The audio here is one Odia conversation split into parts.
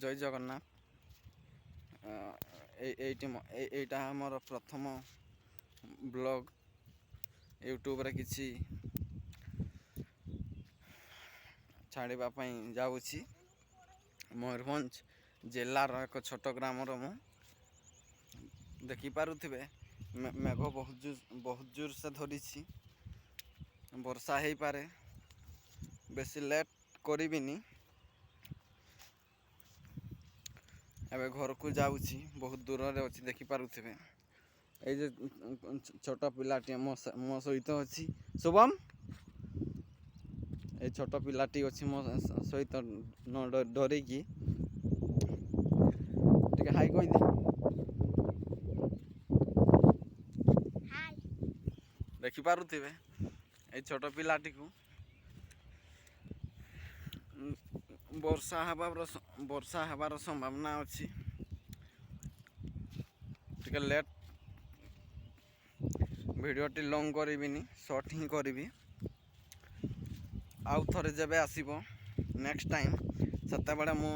ଜୟ ଜଗନ୍ନାଥ। ଏଇଟା ଆମର ପ୍ରଥମ ବ୍ଲଗ୍ ୟୁଟ୍ୟୁବରେ କିଛି ଛାଡ଼ିବା ପାଇଁ ଯାଉଛି। ମୟୂରଭଞ୍ଜ ଜିଲ୍ଲାର ଏକ ଛୋଟ ଗ୍ରାମର ମୁଁ। ଦେଖିପାରୁଥିବେ ମେଘ ବହୁତ ଜୋରସେ ଧରିଛି। ବର୍ଷା ହେଇପାରେ, ବେଶୀ ଲେଟ୍ କରିବିନି। ଏବେ ଘରକୁ ଯାଉଛି, ବହୁତ ଦୂରରେ ଅଛି, ଦେଖିପାରୁଥିବେ। ଏଇ ଯେ ଛୋଟ ପିଲାଟି ମୋ ସହିତ ଅଛି, ଶୁଭମ୍। ଏଇ ଛୋଟ ପିଲାଟି ଅଛି ମୋ ସହିତ, ନ ଡରିକି ଟିକେ ହାଇ କହିଦେ। ଦେଖିପାରୁଥିବେ ଏଇ ଛୋଟ ପିଲାଟିକୁ। ବର୍ଷା ହେବାର ସମ୍ଭାବନା ଅଛି। ଟିକେ ଲେଟ୍, ଭିଡ଼ିଓଟି ଲଙ୍ଗ୍ କରିବିନି, ସର୍ଟ ହିଁ କରିବି। ଆଉ ଥରେ ଯେବେ ଆସିବ ନେକ୍ସଟ ଟାଇମ୍, ସେତେବେଳେ ମୁଁ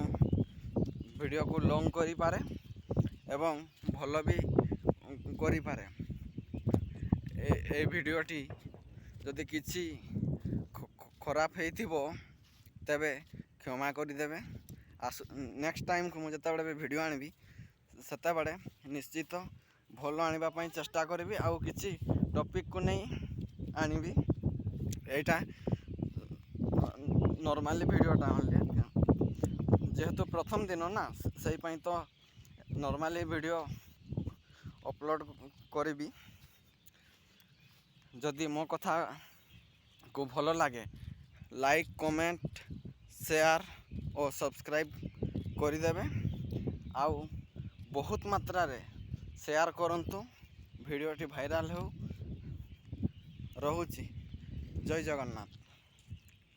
ଭିଡ଼ିଓକୁ ଲଙ୍ଗ୍ କରିପାରେ ଏବଂ ଭଲ ବି କରିପାରେ। ଏ ଭିଡ଼ିଓଟି ଯଦି କିଛି ଖରାପ ହେଇଥିବ ତେବେ କ୍ଷମା କରିଦେବେ। ନେକ୍ସଟ ଟାଇମ୍କୁ ମୁଁ ଯେତେବେଳେ ବି ଭିଡ଼ିଓ ଆଣିବି, ସେତେବେଳେ ନିଶ୍ଚିତ ଭଲ ଆଣିବା ପାଇଁ ଚେଷ୍ଟା କରିବି। ଆଉ କିଛି ଟପିକ୍କୁ ନେଇ ଆଣିବି। ଏଇଟା ନର୍ମାଲି ଭିଡ଼ିଓଟା ଆଣିଲି, ଯେହେତୁ ପ୍ରଥମ ଦିନ ନା, ସେଇ ପାଇଁ ତ ନର୍ମାଲି ଭିଡ଼ିଓ ଅପଲୋଡ଼ କରିବି। ଯଦି ମୋ କଥାକୁ ଭଲ ଲାଗେ, ଲାଇକ୍, କମେଣ୍ଟ, ସେୟାର ଓ ସବସ୍କ୍ରାଇବ୍ କରିଦେବେ। ଆଉ ବହୁତ ମାତ୍ରାରେ ସେୟାର କରନ୍ତୁ, ଭିଡ଼ିଓଟି ଭାଇରାଲ୍ ହେଉ। ରହୁଛି, ଜୟ ଜଗନ୍ନାଥ।